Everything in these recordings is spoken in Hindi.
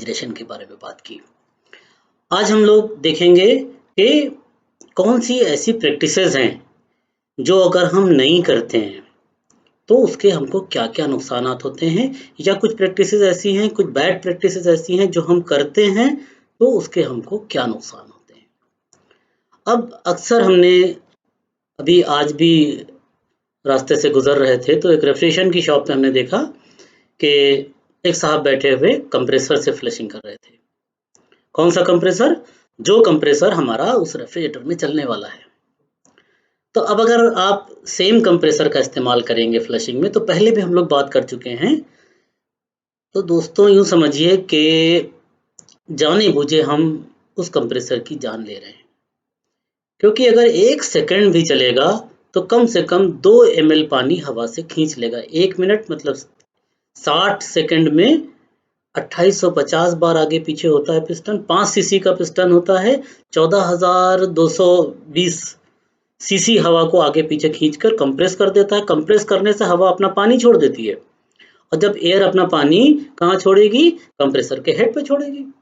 रेफ्रिजरेशन के बारे में बात की। आज हम लोग देखेंगे कि कौन सी ऐसी प्रैक्टिसेस हैं जो अगर हम नहीं करते हैं तो उसके हमको क्या-क्या नुकसानात होते हैं, या कुछ प्रैक्टिसेस ऐसी हैं, कुछ बैड प्रैक्टिसेस ऐसी हैं जो हम करते हैं तो उसके हमको क्या नुकसान होते हैं। अब अक्सर हमने अभी आज भी रास्ते से गुजर रहे थे तो एक रेफ्रिजरेशन की शॉप पे हमने देखा कि एक साहब बैठे हुए कंप्रेसर से फ्लशिंग कर रहे थे। कौन सा कंप्रेसर? जो कंप्रेसर हमारा उस रेफ्रिजरेटर में चलने वाला है। तो अब अगर आप सेम कंप्रेसर का इस्तेमाल करेंगे फ्लशिंग में, तो पहले भी हम लोग बात कर चुके हैं। तो दोस्तों यूँ समझिए कि जाने-बूझे हम उस कंप्रेसर की जान ले रहे हैं। क्योंकि अगर 1 सेकंड भी चलेगा तो कम से कम 2 ml पानी हवा से खींच लेगा। 1 मिनट मतलब 60 सेकंड में 2850 बार आगे पीछे होता है पिस्टन। 5 सीसी का पिस्टन होता है। 14,220 सीसी हवा को आगे पीछे खींचकर कंप्रेस कर देता है। कंप्रेस करने से हवा अपना पानी छोड़ देती है, और जब एयर अपना पानी कहाँ छोड़ेगी? कंप्रेसर के हेड पे छोड़ेगी।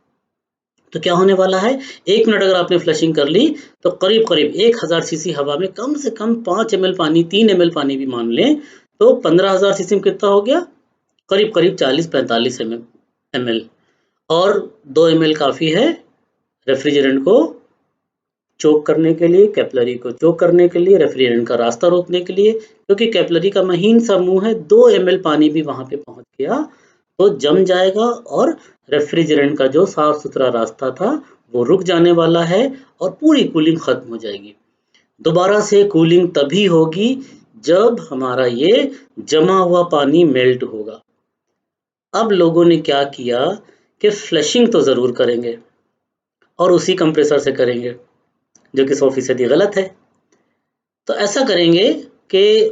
तो क्या होने वाला है? 1 मिनट अगर आपने फ्लशिंग कर ली तो करीब-करीब 1000 सीसी हवा में कम से कम 5 ml पानी, 3 ml पानी भी मान लें तो 15,000 सीसी में कितना हो गया? करीब-करीब 40-45 ml। और 2 ml काफ़ी है रेफ्रिजरेंट को चोक करने के लिए, कैपिलरी को चोक करने के लिए, रेफ्रिजरेंट का रास्ता रोकने के लिए। क्योंकि कैपिलरी का महीन सा मुँह है, 2 ml पानी भी वहाँ पे पहुँच गया तो जम जाएगा और रेफ्रिजरेंट का जो साफ-सुथरा रास्ता था वो रुक जाने वाला है और पूरी कूलिंग खत्म हो जाएगी। दोबारा से कूलिंग तभी होगी जब हमारा ये जमा हुआ पानी मेल्ट होगा। अब लोगों ने क्या किया कि फ्लशिंग तो ज़रूर करेंगे और उसी कंप्रेसर से करेंगे, जो कि 100% गलत है। तो ऐसा करेंगे कि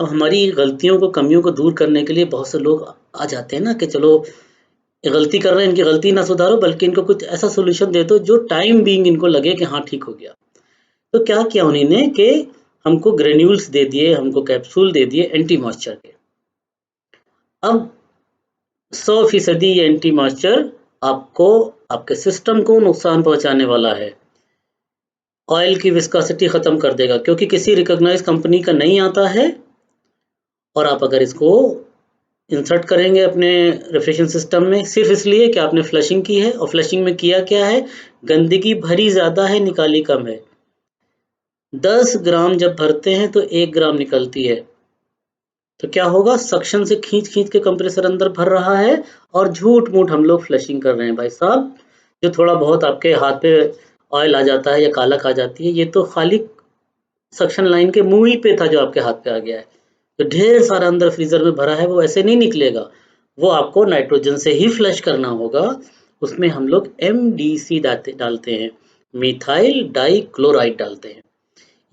अब हमारी गलतियों को, कमियों को दूर करने के लिए बहुत से लोग आ जाते हैं ना कि चलो ये गलती कर रहे हैं, इनकी गलती ना सुधारो बल्कि इनको कुछ ऐसा सॉल्यूशन दे दो जो टाइम बीइंग इनको लगे कि हाँ ठीक हो गया। तो क्या किया उन्होंने कि हमको ग्रेन्यूल्स दे दिए, हमको कैप्सूल दे दिए एंटी मॉइस्चर के। अब 100% ये एंटी मॉइस्चर आपको, आपके सिस्टम को नुकसान पहुंचाने वाला है। ऑयल की विस्कोसिटी खत्म कर देगा क्योंकि किसी रिकॉग्नाइज्ड कंपनी का नहीं आता है, और आप अगर इसको इंसर्ट करेंगे अपने रेफ्रिजरेशन सिस्टम में सिर्फ इसलिए कि आपने फ्लशिंग की है, और फ्लशिंग में किया क्या है? गंदगी भरी ज़्यादा है, निकाली कम है। 10 ग्राम जब भरते हैं तो 1 ग्राम निकलती है। तो क्या होगा? सक्शन से खींच-खींच के कंप्रेसर अंदर भर रहा है और झूठ-मूठ हम लोग फ्लशिंग कर रहे हैं भाई साहब। जो थोड़ा बहुत आपके हाथ पे ऑयल आ जाता है या कालक आ जाती है, ये तो खाली सक्शन लाइन के मुँह ही पे था जो आपके हाथ पे आ गया है। तो ढेर सारा अंदर फ्रीज़र में भरा है, वो ऐसे नहीं निकलेगा। वो आपको नाइट्रोजन से ही फ्लश करना होगा। उसमें हम लोग एमडीसी डालते हैं, मिथाइल डाइक्लोराइड डालते हैं।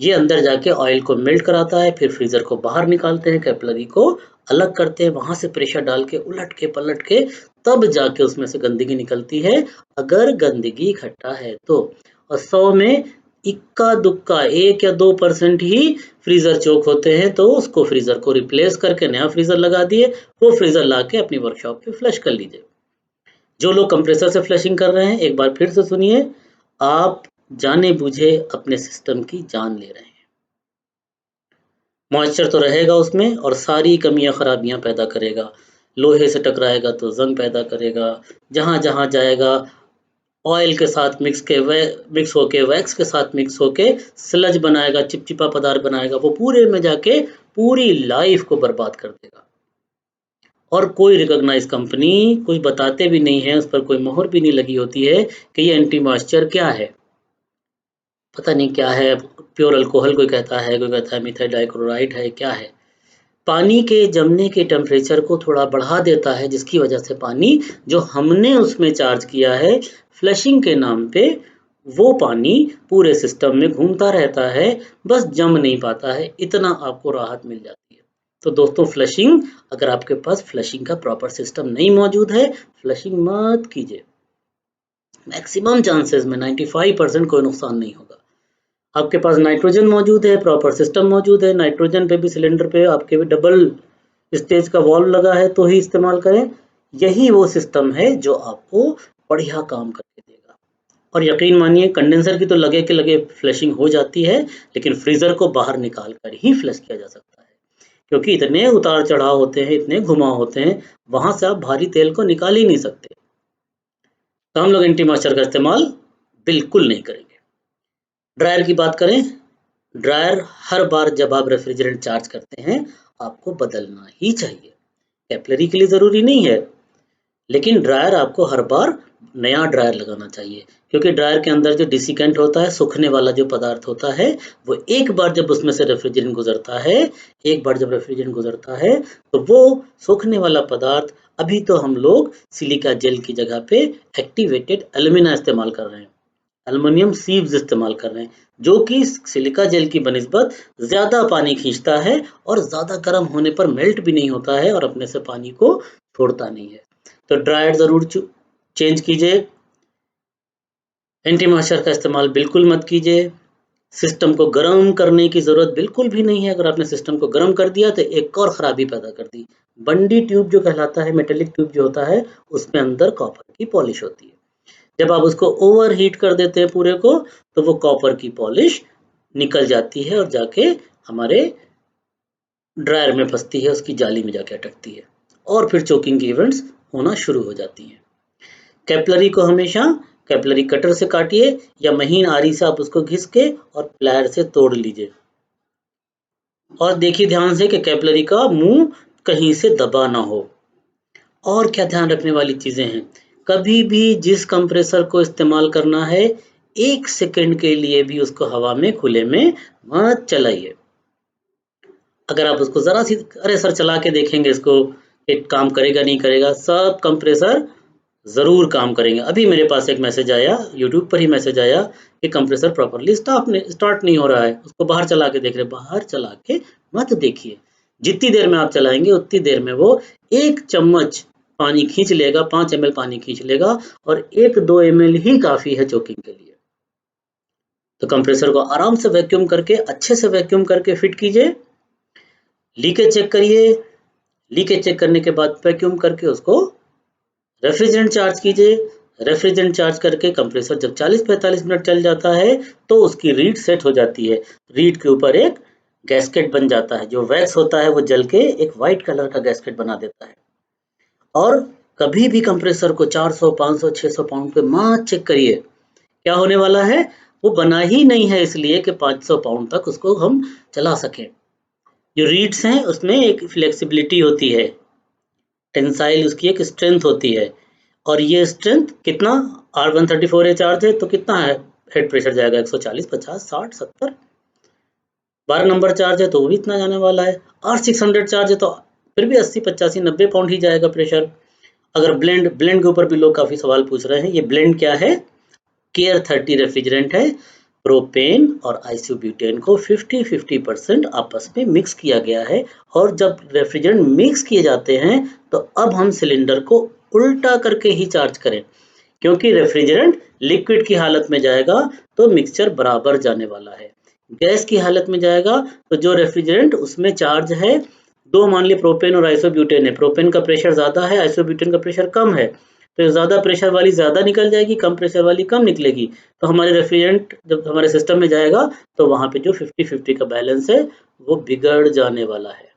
ये अंदर जाके ऑयल को मेल्ट कराता है, फिर फ्रीज़र को बाहर निकालते हैं, कैपिलरी को अलग करते हैं, वहाँ से प्रेशर डाल के उलट के पलट के तब जाके उसमें से गंदगी निकलती है, अगर गंदगी इकट्ठा है तो। और 100 में इक्का-दुक्का 1 या 2% ही फ्रीज़र चोक होते हैं, तो उसको फ्रीज़र को रिप्लेस करके नया फ्रीज़र लगा दिए, वो फ्रीज़र लाके अपनी वर्कशॉप पे फ्लश कर लीजिए। जो लोग कंप्रेसर से फ्लशिंग कर रहे हैं, एक बार फिर से सुनिए, आप जाने-बूझे अपने सिस्टम की जान ले रहे हैं। मॉइस्चर तो रहेगा उसमें और सारी कमियाँ खराबियाँ पैदा करेगा। लोहे से टकराएगा तो ज़ंग पैदा करेगा, जहाँ-जहाँ जाएगा ऑयल के साथ मिक्स होके, वैक्स के साथ मिक्स होके स्लज बनाएगा, चिपचिपा पदार्थ बनाएगा, वो पूरे में जाके पूरी लाइफ को बर्बाद कर देगा। और कोई रिकॉग्नाइज्ड कंपनी कुछ बताते भी नहीं है, उस पर कोई मोहर भी नहीं लगी होती है कि ये एंटी मॉइस्चर क्या है। पता नहीं क्या है, प्योर अल्कोहल कोई कहता है, कोई कहता है मिथाइल डाइक्लोराइड है, क्या है। पानी के जमने के टेम्परेचर को थोड़ा बढ़ा देता है, जिसकी वजह से पानी जो हमने उसमें चार्ज किया है फ्लशिंग के नाम पे, वो पानी पूरे सिस्टम में घूमता रहता है, बस जम नहीं पाता है, इतना आपको राहत मिल जाती है। तो दोस्तों फ्लशिंग, अगर आपके पास फ्लशिंग का प्रॉपर सिस्टम नहीं मौजूद है, फ्लशिंग मत कीजिए। मैक्सिमम चांसेस में 95% कोई नुकसान नहीं होगा। आपके पास नाइट्रोजन मौजूद है, प्रॉपर सिस्टम मौजूद है, नाइट्रोजन पे भी सिलेंडर पे आपके भी डबल स्टेज का वाल्व लगा है तो ही इस्तेमाल करें, यही वो सिस्टम है जो आपको बढ़िया काम करके देगा। और यकीन मानिए कंडेंसर की तो लगे के लगे फ्लशिंग हो जाती है, लेकिन फ्रीजर को बाहर निकाल कर ही फ्लश किया जा सकता है, क्योंकि इतने उतार चढ़ाव होते हैं, इतने घुमाव होते हैं, वहां से आप भारी तेल को निकाल ही नहीं सकते। तो हम लोग एंटी मॉइस्चर का इस्तेमाल बिल्कुल नहीं करेंगे। ड्रायर की बात करें, ड्रायर हर बार जब आप रेफ्रिजरेंट चार्ज करते हैं आपको बदलना ही चाहिए। कैपिलरी के लिए ज़रूरी नहीं है, लेकिन ड्रायर आपको हर बार नया ड्रायर लगाना चाहिए, क्योंकि ड्रायर के अंदर जो डिसिकेंट होता है, सूखने वाला जो पदार्थ होता है, वो एक बार जब उसमें से रेफ्रिजरेंट गुजरता है, एक बार जब रेफ्रिजरेंट गुजरता है, तो वो सूखने वाला पदार्थ, अभी तो हम लोग सिलिका जेल की जगह पे एक्टिवेटेड एल्यूमिना इस्तेमाल कर रहे हैं, एल्युमिनियम सीव्स इस्तेमाल कर रहे हैं, जो कि सिलिका जेल की बनिस्बत ज़्यादा पानी खींचता है और ज़्यादा गर्म होने पर मेल्ट भी नहीं होता है और अपने से पानी को छोड़ता नहीं है। तो ड्रायर ज़रूर चेंज कीजिए। एंटी मॉइस्चर का इस्तेमाल बिल्कुल मत कीजिए। सिस्टम को गर्म करने की ज़रूरत बिल्कुल भी नहीं है। अगर आपने सिस्टम को गर्म कर दिया तो एक और ख़राबी पैदा कर दी। बंडी ट्यूब जो कहलाता है, मेटेलिक ट्यूब जो होता है, उसमें अंदर कॉपर की पॉलिश होती है। जब आप उसको ओवर हीट कर देते हैं पूरे को, तो वो कॉपर की पॉलिश निकल जाती है और जाके हमारे ड्रायर में फंसती है, उसकी जाली में जाके अटकती है और फिर चोकिंग की इवेंट्स होना शुरू हो जाती हैं। कैपिलरी को हमेशा कैपिलरी कटर से काटिए या महीन आरी से आप उसको घिस के और प्लायर से तोड़ लीजिए। और देखिए ध्यान से कि कैपिलरी का मुंह कहीं से दबा ना हो। और क्या ध्यान रखने वाली चीज़ें हैं, कभी भी जिस कंप्रेसर को इस्तेमाल करना है, 1 सेकंड के लिए भी उसको हवा में खुले में मत चलाइए। अगर आप उसको ज़रा सी अरे सर चला के देखेंगे इसको, ये काम करेगा नहीं करेगा, सब कंप्रेसर ज़रूर काम करेंगे। अभी मेरे पास एक मैसेज आया, यूट्यूब पर ही मैसेज आया कि कंप्रेसर प्रॉपर्ली स्टार्ट नहीं हो रहा है, उसको बाहर चला के देख रहे, बाहर चला के मत देखिए। जितनी देर में आप चलाएंगे उतनी देर में वो 1 चम्मच पानी खींच लेगा, 5 ml पानी खींच लेगा और 1-2 ml ही काफ़ी है चोकिंग के लिए। तो कंप्रेसर को आराम से वैक्यूम करके, अच्छे से वैक्यूम करके फिट कीजिए। लीकेज चेक करिए, लीकेज चेक करने के बाद वैक्यूम करके उसको रेफ्रिजरेंट चार्ज कीजिए। रेफ्रिजरेंट चार्ज करके कंप्रेसर जब 40-45 मिनट चल जाता है तो उसकी रीड सेट हो जाती है। रीड के ऊपर एक गैस्केट बन जाता है, जो वैक्स होता है वो जल के एक वाइट कलर का गैस्केट बना देता है। और कभी भी कंप्रेसर को 400, 500, 600 पाउंड पे मत चेक करिए। क्या होने वाला है, वो बना ही नहीं है इसलिए कि 500 पाउंड तक उसको हम चला सकें। जो रीड्स हैं उसमें एक फ्लेक्सिबिलिटी होती है, टेंसाइल उसकी एक स्ट्रेंथ होती है, और ये स्ट्रेंथ कितना, R134A चार्ज है तो कितना है हेड प्रेशर जाएगा, 140, 50, 60, 70। 12 नंबर चार्ज है तो वो भी इतना जाने वाला है। R600 चार्ज है तो फिर भी 80, 85, 90 पाउंड ही जाएगा प्रेशर। अगर ब्लेंड के ऊपर भी लोग काफ़ी सवाल पूछ रहे हैं, ये ब्लेंड क्या है, केयर 30 रेफ्रिजरेंट है। प्रोपेन और आइसोब्यूटेन को 50-50% आपस में मिक्स किया गया है, और जब रेफ्रिजरेंट मिक्स किए जाते हैं तो अब हम सिलेंडर को उल्टा करके ही चार्ज करें, क्योंकि रेफ्रिजरेंट लिक्विड की हालत में जाएगा तो मिक्सचर बराबर जाने वाला है। गैस की हालत में जाएगा तो जो रेफ्रिजरेंट उसमें चार्ज है, दो मान ली प्रोपेन और आइसोब्यूटेन है, प्रोपेन का प्रेशर ज़्यादा है, आइसोब्यूटेन का प्रेशर कम है, तो ज़्यादा प्रेशर वाली ज़्यादा निकल जाएगी, कम प्रेशर वाली कम निकलेगी। तो हमारे रेफ्रिजरेंट जब हमारे सिस्टम में जाएगा तो वहाँ पे जो 50-50 का बैलेंस है वो बिगड़ जाने वाला है।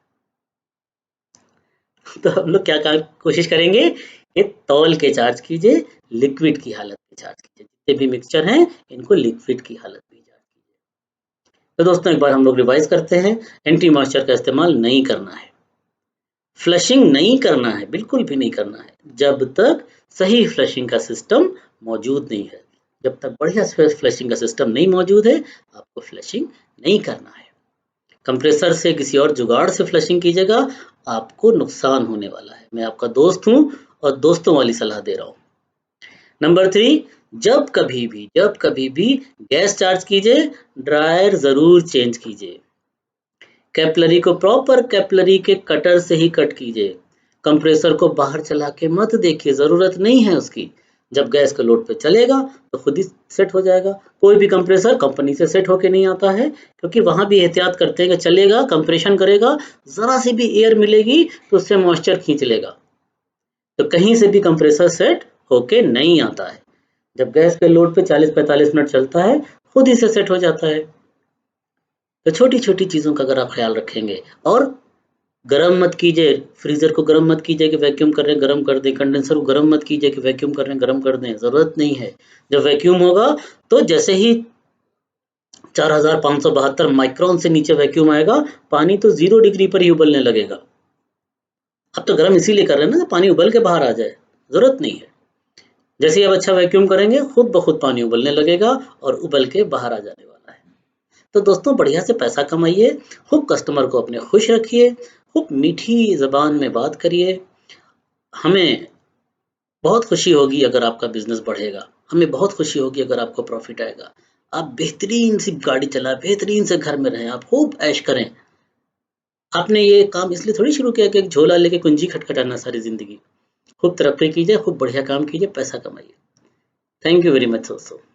तो हम लोग क्या कोशिश करेंगे कि तौल के चार्ज कीजिए, लिक्विड की हालत में चार्ज कीजिए। जितने भी मिक्सचर हैं इनको लिक्विड की हालत में चार्ज कीजिए। तो दोस्तों एक बार हम लोग रिवाइज करते हैं, एंटी मॉइस्चर का इस्तेमाल नहीं करना है, फ्लशिंग नहीं करना है, बिल्कुल भी नहीं करना है, जब तक सही फ्लशिंग का सिस्टम मौजूद नहीं है। जब तक बढ़िया फ्लशिंग का सिस्टम नहीं मौजूद है, आपको फ्लशिंग नहीं करना है। कंप्रेसर से किसी और जुगाड़ से फ्लशिंग कीजिएगा, आपको नुकसान होने वाला है। मैं आपका दोस्त हूँ और दोस्तों वाली सलाह दे रहा हूँ। नंबर 3, जब कभी भी गैस चार्ज कीजिए, ड्रायर ज़रूर चेंज कीजिए। कैपिलरी को प्रॉपर कैपिलरी के कटर से ही कट कीजिए। कंप्रेसर को बाहर चला के मत देखिए, ज़रूरत नहीं है उसकी। जब गैस का लोड पे चलेगा तो खुद ही सेट हो जाएगा। कोई भी कंप्रेसर कंपनी से सेट होके नहीं आता है, क्योंकि वहाँ भी एहतियात करते हैं कि चलेगा, कंप्रेशन करेगा, ज़रा सी भी एयर मिलेगी तो उससे मॉइस्चर खींच लेगा। तो कहीं से भी कंप्रेसर सेट होके नहीं आता है। जब गैस के लोड पे 40-45 मिनट चलता है, खुद ही से सेट हो जाता है। तो छोटी-छोटी चीज़ों का अगर आप ख़्याल रखेंगे और गरम मत कीजिए, फ्रीज़र को गरम मत कीजिए कि वैक्यूम कर रहे हैं, गरम कर दें, कंडेंसर को गरम मत कीजिए कि वैक्यूम कर रहे हैं, गरम कर दें, ज़रूरत नहीं है। जब वैक्यूम होगा, तो जैसे ही 4572 माइक्रोन से नीचे वैक्यूम आएगा, पानी तो 0 डिग्री पर ही उबलने लगेगा। अब तो गरम इसीलिए कर रहे हैं ना, पानी उबल के बाहर आ जाए, ज़रूरत नहीं है। जैसे ही आप अच्छा वैक्यूम करेंगे, खुद ब खुद पानी उबलने लगेगा और उबल के बाहर आ जाने वाला है। तो दोस्तों बढ़िया से पैसा कमाइए, खूब कस्टमर को अपने खुश रखिए, खूब मीठी ज़बान में बात करिए। हमें बहुत खुशी होगी अगर आपका बिज़नेस बढ़ेगा, हमें बहुत खुशी होगी अगर आपको प्रॉफ़िट आएगा। आप बेहतरीन सी गाड़ी चलाएँ, बेहतरीन से घर में रहें, आप खूब ऐश करें। आपने ये काम इसलिए थोड़ी शुरू किया कि एक झोला लेके कुंजी खटखटाना सारी ज़िंदगी। खूब तरक्की कीजिए, खूब बढ़िया काम कीजिए, पैसा कमाइए। थैंक यू वेरी मच दोस्तों।